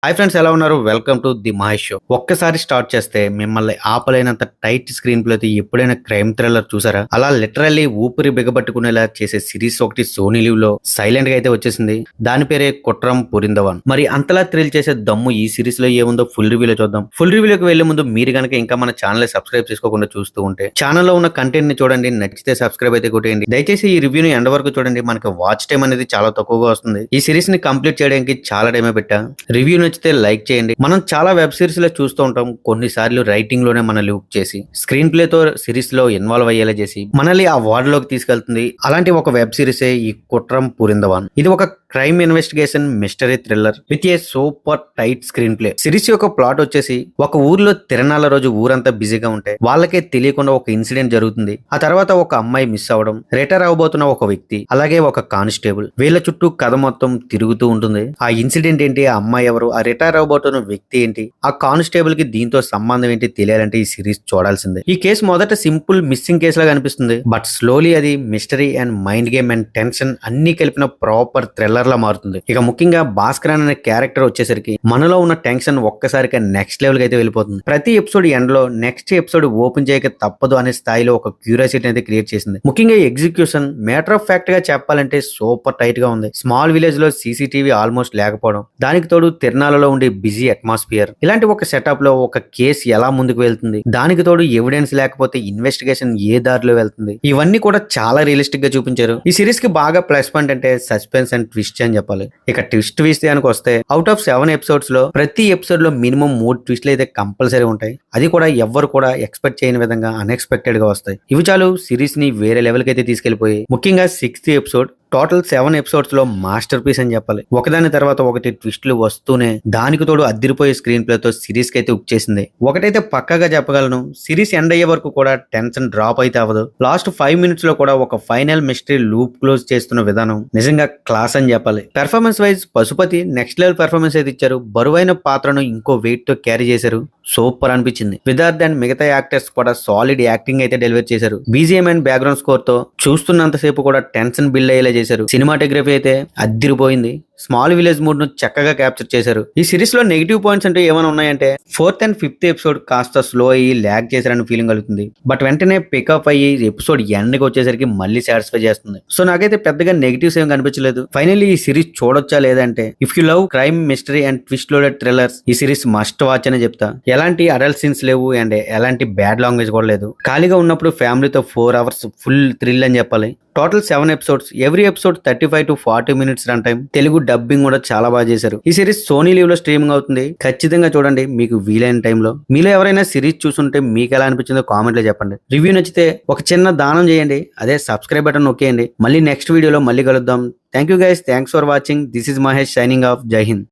Hi friends, ఎలా ఉన్నారు? Welcome to the Mahesh show. ఒక్కసారి స్టార్ట్ చేస్తే మిమ్మల్ని ఆపలేనంత టైట్ స్క్రీన్ ప్లే తో ఎప్పుడైనా క్రైమ్ థ్రిల్లర్ చూసారా? అలా లిటరల్లీ ఊపిరి బిగబట్టుకునేలా చేసే సిరీస్ ఒకటి సోనీ లీవ్ లో సైలెంట్ గా అయితే వచ్చేసింది. దాని పేరే కుట్రం పురిందవన్. మరి అంతలా థ్రిల్ చేసే దమ్ము ఈ సిరీస్ లో ఏముందో ఫుల్ రివ్యూలో చూద్దాం. ఫుల్ రివ్యూలోకి వెళ్లే ముందు మీరు గనక ఇంకా మన ఛానల్ సబ్స్క్రైబ్ చేసుకోకుండా చూస్తూ ఉంటే ఛానల్లో ఉన్న కంటెంట్ ని చూడండి, నచ్చితే సబ్స్క్రైబ్ అయితే కొట్టేయండి. దయచేసి ఈ రివ్యూని ఎండ్ వరకు చూడండి. మనకి వాచ్ టైం అనేది చాలా తక్కువగా వస్తుంది. ఈ సిరీస్ ని కంప్లీట్ చేయడానికి చాలా టైమే పెట్టా. రివ్యూ నచ్చితే లైక్ చేయండి. మనం చాలా వెబ్ సిరీస్ లో చూస్తూ ఉంటాం, కొన్నిసార్లు రైటింగ్ లోనే మన లూప్ చేసి స్క్రీన్ ప్లే తో సిరీస్ లో ఇన్వాల్వ్ అయ్యేలా చేసి మనల్ని ఆ వార్డ్ లోకి తీసుకెళ్తుంది. అలాంటి ఒక వెబ్ సిరీసే ఈ కుట్రం పురిందవాన్. ఇది ఒక crime investigation mystery thriller with a super tight screen play. Series యొక్క ప్లాట్ వచ్చేసి, ఒక ఊర్లో తిరణాల రోజు ఊరంతా బిజీగా ఉంటే వాళ్ళకే తెలియకుండా ఒక ఇన్సిడెంట్ జరుగుతుంది. ఆ తర్వాత ఒక అమ్మాయి మిస్ అవ్వడం, రిటైర్ అవబోతున్న ఒక వ్యక్తి, అలాగే ఒక కానిస్టేబుల్, వీళ్ళ చుట్టూ కథ మొత్తం తిరుగుతూ ఉంటుంది. ఆ ఇన్సిడెంట్ ఏంటి, ఆ అమ్మాయి ఎవరు, ఆ రిటైర్ అవబోతున్న వ్యక్తి ఏంటి, ఆ కానిస్టేబుల్ కి దీంతో సంబంధం ఏంటి తెలియాలంటే ఈ సిరీస్ చూడాల్సిందే. ఈ కేసు మొదట సింపుల్ మిస్సింగ్ కేసు లాగా అనిపిస్తుంది, బట్ స్లోలీ అది mystery and mind game and tension అన్ని కలిపిన ప్రాపర్ థ్రిల్లర్ లా మారుతుంది. ఇక ముఖ్యంగా భాస్కర్ అనే క్యారెక్టర్ వచ్చేసరికి మనలో ఉన్న టెన్షన్ ఒక్కసారిగా నెక్స్ట్ లెవెల్ కి అయితే వెళ్ళిపోతుంది. ప్రతి ఎపిసోడ్ ఎండ్ లో నెక్స్ట్ ఎపిసోడ్ ఓపెన్ చేయక తప్పదు అనే స్థాయిలో ఒక క్యూరియాసిటీ అయితే క్రియేట్ చేసింది. ముఖ్యంగా ఎగ్జిక్యూషన్ మ్యాటర్ ఆఫ్ ఫ్యాక్ట్ గా చెప్పాలంటే సూపర్ టైట్ గా ఉంది. స్మాల్ విలేజ్ లో సీసీటీవీ ఆల్మోస్ట్ లేకపోవడం, దానికి తోడు తిరణాలలో ఉండే బిజీ అట్మాస్ఫియర్, ఇలాంటి ఒక సెటప్ లో ఒక కేసు ఎలా ముందుకు వెళ్తుంది, దానికి తోడు ఎవిడెన్స్ లేకపోతే ఇన్వెస్టిగేషన్ ఏ దారిలో వెళ్తుంది, ఇవన్నీ కూడా చాలా రియలిస్టిక్ గా చూపించారు. ఈ సిరీస్ కి బాగా ప్లస్ పాయింట్ అంటే సస్పెన్స్ అండ్ ట్విస్ట్ అని చెప్పాలి. ఇక ట్విస్ట్ విషయానికి వస్తే, అవుట్ ఆఫ్ 7 ఎపిసోడ్స్ లో ప్రతి ఎపిసోడ్ లో మినిమం 3 ట్విస్ట్లు అయితే కంపల్సరీ ఉంటాయి. అది కూడా ఎవ్వరు కూడా ఎక్స్పెక్ట్ చేయని విధంగా అన్ఎక్స్పెక్టెడ్ గా వస్తాయి. ఇవి చాలు సిరీస్ ని వేరే లెవెల్ కి అయితే తీసుకెళ్లిపోయి. ముఖ్యంగా 6th ఎపిసోడ్ టోటల్ 7 ఎపిసోడ్స్ లో మాస్టర్ పీస్ అని చెప్పాలి. ఒకదాని తర్వాత ఒకటి ట్విస్టులు వస్తూనే దానికి తోడు అద్దిరిపోయే స్క్రీన్ ప్లే తో సిరీస్ కి అయితే ఉక్ చేసింది. ఒకటైతే పక్కాగా చెప్పగలను, సిరీస్ ఎండ్ అయ్యే వరకు కూడా టెన్షన్ డ్రాప్ అయితే అవ్వదు. లాస్ట్ 5 మినిట్స్ లో కూడా ఒక ఫైనల్ మిస్టరీ లూప్ క్లోజ్ చేస్తున్న విధానం నిజంగా క్లాస్ అని చెప్పాలి. Performance wise Pashupathi next level performance అయితే ఇచ్చారు. బరువైన పాత్రను ఇంకో వెయిట్ తో క్యారీ చేశారు. సూపర్ అనిపించింది. విదార్థ్ అండ్ మిగతా యాక్టర్స్ కూడా సాలిడ్ యాక్టింగ్ అయితే డెలివర్ చేశారు. బీజిఎం అండ్ బ్యాక్గ్రౌండ్ స్కోర్ తో చూస్తున్నంతసేపు కూడా టెన్షన్ బిల్డ్ అయ్యేలా చేశారు. సినిమాటోగ్రఫీ అయితే అద్దిరిపోయింది. స్మాల్ విలేజ్ మూడ్ ను చక్కగా క్యాప్చర్ చేశారు. ఈ సిరీస్ లో నెగిటివ్ పాయింట్స్ అంటే ఏమైనా ఉన్నాయంటే, 4th and 5th ఎపిసోడ్ కాస్త స్లో అయ్యి ల్యాగ్ చేశారని ఫీలింగ్ కలుగుతుంది. బట్ వెంటనే పికప్ అయ్యి ఎపిసోడ్ ఎండ్ కి వచ్చేసరికి మళ్ళీ సాటిస్ఫై చేస్తుంది. సో నాకైతే పెద్దగా నెగిటివ్స్ ఏం కనిపించలేదు. ఫైనల్లీ ఈ సిరీస్ చూడొచ్చా లేదంటే, if you love crime mystery and twist loaded thrillers, ఈ సిరీస్ మస్ట్ వాచ్ అని చెప్తా. ఎలాంటి అడల్ట్ సీన్స్ లేవు అండ్ ఎలాంటి బ్యాడ్ లాంగ్వేజ్ కూడా లేదు. ఖాళీగా ఉన్నప్పుడు ఫ్యామిలీతో 4 hours ఫుల్ థ్రిల్ అని చెప్పాలి. Total 7 episodes, every episode 35 to 40 minutes run time. Telugu dubbing కూడా చాలా బాగా చేశారు. ఈ సిరీస్ సోనీ లీవ్ లో స్ట్రీమింగ్ అవుతుంది. ఖచ్చితంగా చూడండి మీకు వీలైన టైంలో. మీలో ఎవరైనా సిరీస్ చూసుంటే మీకు ఎలా అనిపించిందో కామెంట్ లో చెప్పండి. రివ్యూ నచ్చితే ఒక చిన్న దానం చేయండి, అదే సబ్స్క్రైబ్ బటన్ నొక్కేయండి. మళ్ళీ నెక్స్ట్ వీడియోలో మళ్ళీ కలుద్దాం. Thank you guys, thanks for watching. This is Mahesh signing off. జై హింద్.